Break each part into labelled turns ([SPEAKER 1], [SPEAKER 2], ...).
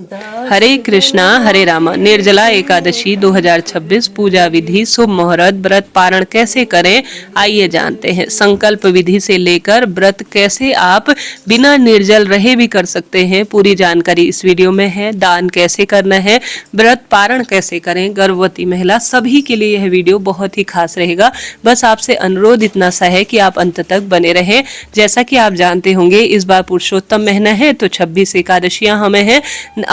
[SPEAKER 1] हरे कृष्णा हरे रामा। निर्जला एकादशी 2026 पूजा विधि, शुभ मुहूर्त, व्रत पारण कैसे करें आइए जानते हैं। संकल्प विधि से लेकर व्रत कैसे आप बिना निर्जल रहे भी कर सकते हैं, पूरी जानकारी इस वीडियो में है। दान कैसे करना है, व्रत पारण कैसे करें, गर्भवती महिला, सभी के लिए यह वीडियो बहुत ही खास रहेगा। बस आपसे अनुरोध इतना सा है कि आप अंत तक बने रहें। जैसा कि आप जानते होंगे इस बार पुरुषोत्तम महीना है तो 26 एकादशियां हमें हैं,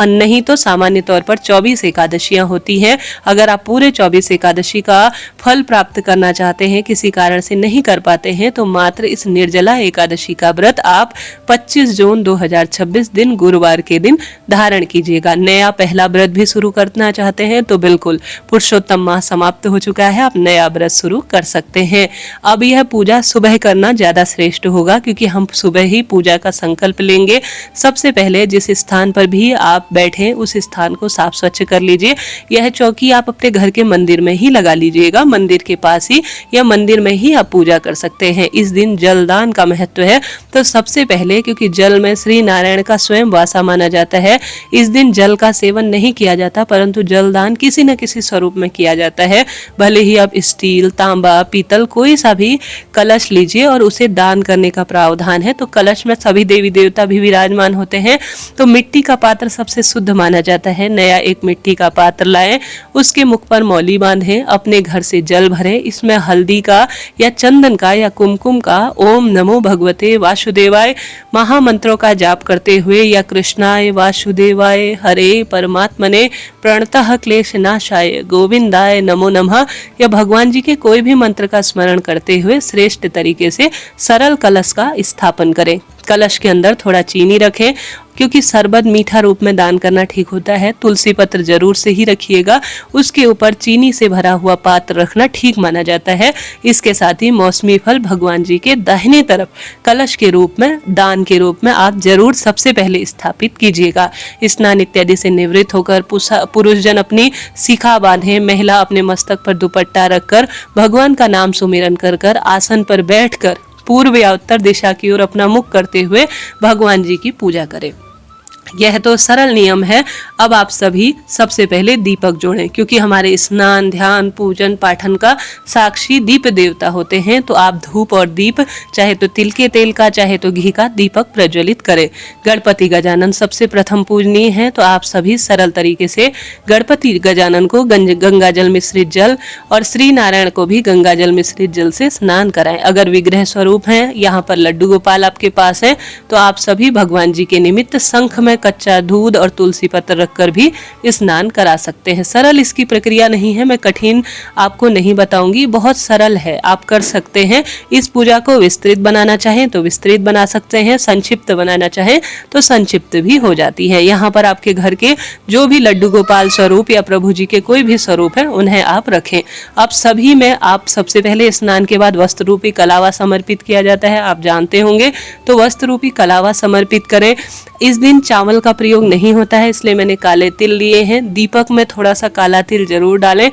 [SPEAKER 1] नहीं तो सामान्य तौर पर 24 एकादशियां होती हैं। अगर आप पूरे 24 एकादशी का फल प्राप्त करना चाहते हैं, किसी कारण से नहीं कर पाते हैं, तो मात्र इस निर्जला एकादशी का व्रत आप 25 जून 2026 दिन गुरुवार के दिन धारण कीजिएगा। नया पहला व्रत भी शुरू करना चाहते हैं तो बिल्कुल, पुरुषोत्तम माह समाप्त हो चुका है, आप नया व्रत शुरू कर सकते हैं। अब यह पूजा सुबह करना ज्यादा श्रेष्ठ होगा, क्योंकि हम सुबह ही पूजा का संकल्प लेंगे। सबसे पहले जिस स्थान पर भी आप बैठे उस स्थान को साफ स्वच्छ कर लीजिए। यह चौकी आप अपने घर के मंदिर में ही लगा लीजिएगा, मंदिर के पास ही या मंदिर में ही आप पूजा कर सकते हैं। इस दिन जलदान का महत्व है, तो सबसे पहले, क्योंकि जल में श्री नारायण का स्वयं वासा माना जाता है, इस दिन जल का सेवन नहीं किया जाता, परंतु जलदान किसी न किसी स्वरूप में किया जाता है। भले ही आप स्टील, तांबा, पीतल, कोई सा भी कलश लीजिए और उसे दान करने का प्रावधान है। तो कलश में सभी देवी देवता भी विराजमान होते हैं, तो मिट्टी का पात्र सबसे शुद्ध माना जाता है। नया एक मिट्टी का पात्र लाएं, उसके मुख पर मौली बांधें, अपने घर से जल भरें, इसमें हल्दी का या चंदन का या कुमकुम का ओम नमो भगवते वासुदेवाय महामंत्रों का जाप करते हुए या कृष्णाय वासुदेवाय हरे परमात्मने प्रणतः क्लेश नाशाय गोविंदाय नमो नमः या भगवान जी के कोई भी मंत्र का स्मरण करते हुए श्रेष्ठ तरीके से सरल कलश का स्थापन करें। कलश के अंदर थोड़ा चीनी रखें, क्योंकि शरबत मीठा रूप में दान करना ठीक होता है। तुलसी पत्र जरूर से ही रखिएगा, उसके ऊपर चीनी से भरा हुआ पात्र रखना ठीक माना जाता है। इसके साथ ही मौसमी फल भगवान जी के दाहिने तरफ कलश के रूप में, दान के रूप में आप जरूर सबसे पहले स्थापित कीजिएगा। स्नान इत्यादि से निवृत्त होकर पुरुष जन अपनी शिखा बांधे, महिला अपने मस्तक पर दुपट्टा रखकर भगवान का नाम सुमिरन कर कर आसन पर बैठकर पूर्व या उत्तर दिशा की ओर अपना मुख करते हुए भगवान जी की पूजा करें। यह तो सरल नियम है। अब आप सभी सबसे पहले दीपक जोड़ें, क्योंकि हमारे स्नान, ध्यान, पूजन, पाठन का साक्षी दीप देवता होते हैं। तो आप धूप और दीप, चाहे तो तिल के तेल का, चाहे तो घी का दीपक प्रज्वलित करें। गणपति गजानन सबसे प्रथम पूजनीय है, तो आप सभी सरल तरीके से गणपति गजानन को गंगा जल मिश्रित जल और श्री नारायण को भी गंगा जल मिश्रित जल से स्नान कराएं। अगर विग्रह स्वरूप हैं, यहाँ पर लड्डू गोपाल आपके पास है, तो आप सभी भगवान जी के निमित्त शंख में कच्चा दूध और तुलसी पत्र रखकर भी स्नान करा सकते हैं। सरल इसकी प्रक्रिया नहीं है, मैं कठिन आपको नहीं बताऊंगी, बहुत सरल है, आप कर सकते हैं। इस पूजा को विस्तृत बनाना चाहें तो विस्तृत बना सकते हैं, संक्षिप्त बनाना चाहें तो संक्षिप्त भी हो जाती है। यहाँ पर आपके घर के जो भी लड्डू गोपाल स्वरूप या प्रभु जी के कोई भी स्वरूप है, उन्हें आप रखें। अब सभी में आप सबसे पहले स्नान के बाद वस्त्र रूपी कलावा समर्पित किया जाता है, आप जानते होंगे, तो वस्त्र रूपी कलावा समर्पित करें। इस दिन चावल का प्रयोग नहीं होता है, इसलिए मैंने काले तिल लिए हैं। दीपक में थोड़ा सा काला तिल जरूर डालें,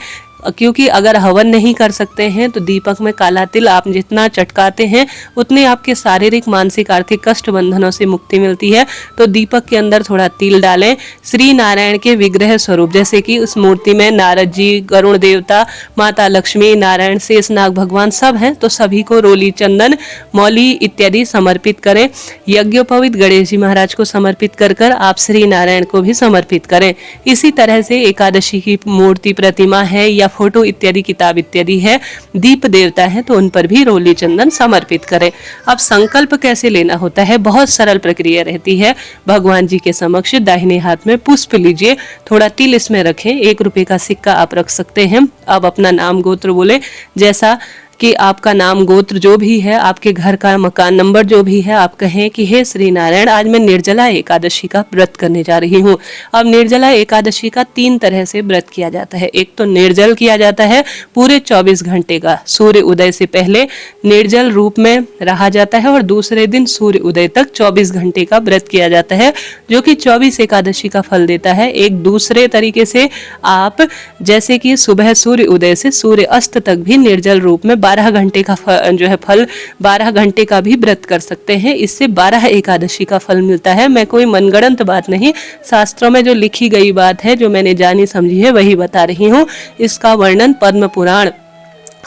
[SPEAKER 1] क्योंकि अगर हवन नहीं कर सकते हैं तो दीपक में काला तिल आप जितना चटकाते हैं उतने आपके शारीरिक, मानसिक, आर्थिक कष्ट बंधनों से मुक्ति मिलती है। तो दीपक के अंदर थोड़ा तिल डालें। श्री नारायण के विग्रह स्वरूप, जैसे कि उस मूर्ति में नारद जी, गरुण देवता, माता लक्ष्मी, नारायण, शेषनाग भगवान सब हैं, तो सभी को रोली, चंदन, मौली इत्यादि समर्पित करें। यज्ञोपवीत गणेश जी महाराज को समर्पित कर कर आप श्री नारायण को भी समर्पित करें। इसी तरह से एकादशी की मूर्ति, प्रतिमा है या फोटो इत्यादि, किताब इत्यादि है, दीप देवता है, तो उन पर भी रोली चंदन समर्पित करें। अब संकल्प कैसे लेना होता है, बहुत सरल प्रक्रिया रहती है। भगवान जी के समक्ष दाहिने हाथ में पुष्प लीजिए, थोड़ा तिल इसमें रखें, 1 रुपए का सिक्का आप रख सकते हैं। अब अपना नाम गोत्र बोले, जैसा कि आपका नाम गोत्र जो भी है, आपके घर का मकान नंबर जो भी है, आप कहें कि हे श्री नारायण, आज मैं निर्जला एकादशी का व्रत करने जा रही हूँ। अब निर्जला एकादशी का 3 तरह से व्रत किया जाता है। एक तो निर्जल किया जाता है, पूरे 24 घंटे का, सूर्य उदय से पहले निर्जल रूप में रहा जाता है, और दूसरे दिन सूर्य उदय तक 24 घंटे का व्रत किया जाता है, जो कि 24 एकादशी का फल देता है। एक दूसरे तरीके से आप, जैसे कि सुबह सूर्य उदय से सूर्य अस्त तक भी निर्जल रूप में 12 घंटे का जो है फल 12 घंटे का भी व्रत कर सकते हैं। इससे 12 एकादशी का फल मिलता है। मैं कोई मनगढ़ंत बात नहीं, शास्त्रों में जो लिखी गई बात है, जो मैंने जानी समझी है, वही बता रही हूँ। इसका वर्णन पद्म पुराण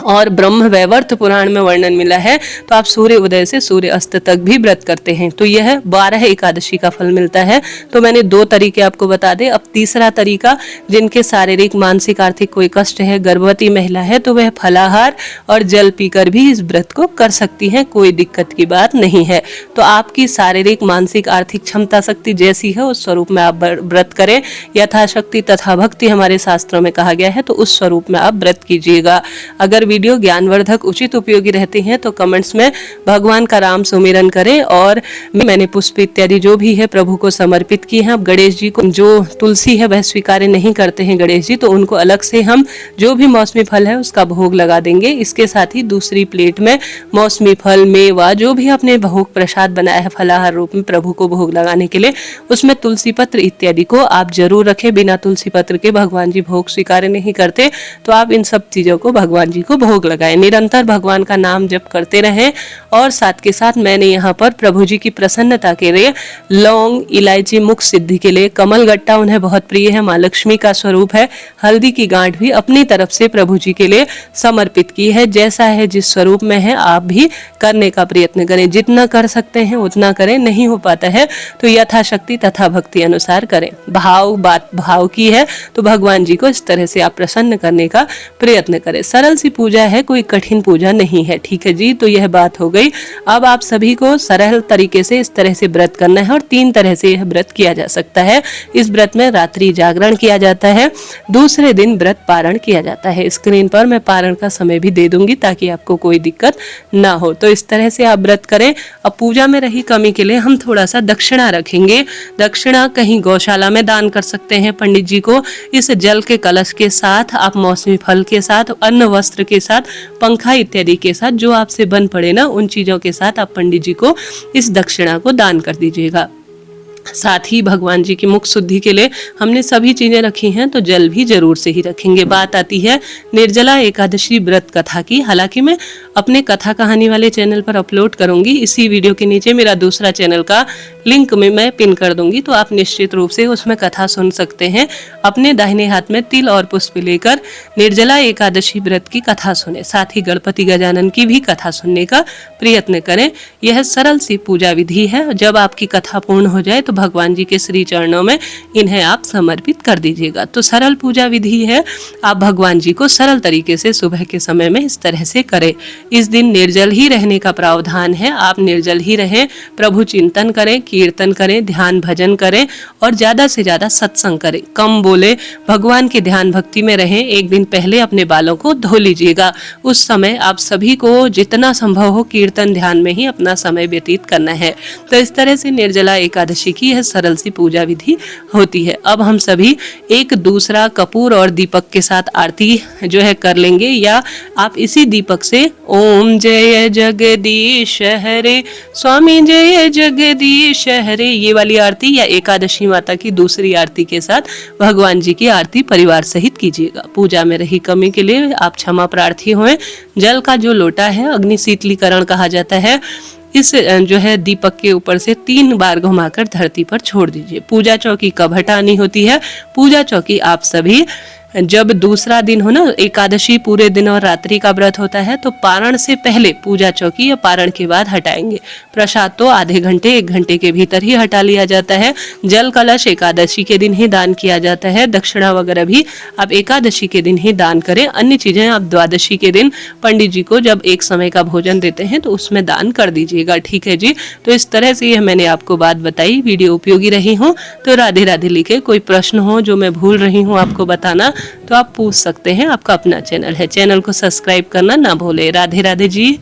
[SPEAKER 1] और ब्रह्म वैवर्त पुराण में वर्णन मिला है। तो आप सूर्य उदय से सूर्य अस्त तक भी व्रत करते हैं तो यह 12 एकादशी का फल मिलता है। तो मैंने 2 तरीके आपको बता दे। अब तीसरा तरीका, जिनके शारीरिक मानसिक आर्थिक कोई कष्ट है, गर्भवती महिला है, तो वह फलाहार और जल पीकर भी इस व्रत को कर सकती है, कोई दिक्कत की बात नहीं है। तो आपकी शारीरिक मानसिक आर्थिक क्षमता शक्ति जैसी है उस स्वरूप में आप व्रत करें। यथाशक्ति तथा भक्ति हमारे शास्त्रों में कहा गया है, तो उस स्वरूप में आप व्रत कीजिएगा। अगर वीडियो ज्ञानवर्धक उचित उपयोगी रहती हैं तो कमेंट्स में भगवान का राम सुमिरन करें। और मैंने पुष्प इत्यादि जो भी है प्रभु को समर्पित किए हैं। अब गणेश जी को जो तुलसी है वह स्वीकार नहीं करते हैं गणेश जी, तो उनको अलग से हम जो भी मौसमी फल है उसका भोग लगा देंगे। इसके साथ ही दूसरी प्लेट में मौसमी फल, मेवा, जो भी अपने भोग प्रसाद बनाया है फलाहार रूप में प्रभु को भोग लगाने के लिए, उसमें तुलसी पत्र इत्यादि को आप जरूर रखें। बिना तुलसी पत्र के भगवान जी भोग स्वीकार नहीं करते, तो आप इन सब चीजों को भगवान जी को भोग लगाएं। निरंतर भगवान का नाम जप करते रहें। और साथ के साथ मैंने यहाँ पर प्रभु जी की प्रसन्नता के लिए लौंग, इलायची, मुख सिद्धि के लिए कमल गट्टा उन्हें बहुत प्रिय है, माँ लक्ष्मी का स्वरूप है, हल्दी की गांठ भी अपनी तरफ से प्रभु जी के लिए समर्पित की है। जैसा है जिस स्वरूप में है आप भी करने का प्रयत्न करें। जितना कर सकते हैं उतना करें, नहीं हो पाता है तो यथाशक्ति तथा भक्ति अनुसार करें। बात भाव की है तो भगवान जी को इस तरह से आप प्रसन्न करने का प्रयत्न करें। सरल सी पूजा है, कोई कठिन पूजा नहीं है। ठीक है जी, तो यह बात हो गई। अब आप सभी को सरल तरीके से इस तरह से व्रत करना है और 3 तरह से यह व्रत किया जा सकता है। इस व्रत में रात्रि जागरण किया जाता है, दूसरे दिन व्रत पारण किया जाता है। स्क्रीन पर मैं पारण का समय भी दे दूंगी ताकि आपको कोई दिक्कत ना हो। तो इस तरह से आप व्रत करें। अब पूजा में रही कमी के लिए हम थोड़ा सा दक्षिणा रखेंगे। दक्षिणा कहीं गौशाला में दान कर सकते हैं पंडित जी को। इस जल के कलश के साथ आप मौसमी फल के साथ, अन्न वस्त्र के साथ, पंखा इत्यादि के साथ, जो आपसे बन पड़े ना उन चीजों के साथ आप पंडित जी को इस दक्षिणा को दान कर दीजिएगा। साथ ही भगवान जी की मुख शुद्धि के लिए हमने सभी चीजें रखी हैं, तो जल भी जरूर से ही रखेंगे। बात आती है निर्जला एकादशी व्रत कथा की। हालांकि मैं अपने कथा कहानी वाले चैनल पर अपलोड करूंगी। इसी वीडियो के नीचे मेरा दूसरा चैनल का लिंक में मैं पिन कर दूंगी, तो आप निश्चित रूप से उसमें कथा सुन सकते हैं। अपने दाहिने हाथ में तिल और पुष्प लेकर निर्जला एकादशी व्रत की कथा सुने। साथ ही गणपति गजानन की भी कथा सुनने का प्रयत्न करें। यह सरल सी पूजा विधि है। जब आपकी कथा पूर्ण हो जाए तो भगवान जी के श्री चरणों में इन्हें आप समर्पित कर दीजिएगा। तो सरल पूजा विधि है। आप भगवान जी को सरल तरीके से सुबह के समय में इस तरह से करें। इस दिन निर्जल ही रहने का प्रावधान है। आप निर्जल ही रहें, प्रभु चिंतन करें, कीर्तन करें, ध्यान भजन करें और ज्यादा से ज्यादा सत्संग करें। कम बोले, भगवान के ध्यान भक्ति में रहें। एक दिन पहले अपने बालों को धो लीजिएगा। उस समय आप सभी को जितना संभव हो कीर्तन ध्यान में ही अपना समय व्यतीत करना है। तो इस तरह से निर्जला एकादशी की यह सरल सी पूजा विधि होती है। अब हम सभी एक दूसरा कपूर और दीपक के साथ आरती जो है कर लेंगे, या आप इसी दीपक से ओम जय जगदीश हरे, स्वामी जय जगदीश हरे, ये वाली आरती या एकादशी माता की दूसरी आरती के साथ भगवान जी की आरती परिवार सहित कीजिएगा। पूजा में रही कमी के लिए आप क्षमा प्रार्थी हों। जल का जो लोटा है अग्नि शीतलीकरण कहा जाता है। इस जो है दीपक के ऊपर से 3 बार घुमाकर धरती पर छोड़ दीजिए। पूजा चौकी कब हटानी होती है? पूजा चौकी आप सभी जब दूसरा दिन हो ना, एकादशी पूरे दिन और रात्रि का व्रत होता है, तो पारण से पहले पूजा चौकी या पारण के बाद हटाएंगे। प्रसाद तो आधे घंटे 1 घंटे के भीतर ही हटा लिया जाता है। जल कलश एकादशी के दिन ही दान किया जाता है। दक्षिणा वगैरह भी आप एकादशी के दिन ही दान करें। अन्य चीजें आप द्वादशी के दिन पंडित जी को जब एक समय का भोजन देते हैं तो उसमें दान कर दीजिएगा। ठीक है जी, तो इस तरह से यह मैंने आपको बात बताई। वीडियो उपयोगी रही हो तो राधे राधे लिखे। कोई प्रश्न हो जो मैं भूल रही हूँ आपको बताना तो आप पूछ सकते हैं। आपका अपना चैनल है, चैनल को सब्सक्राइब करना ना भूले। राधे राधे जी।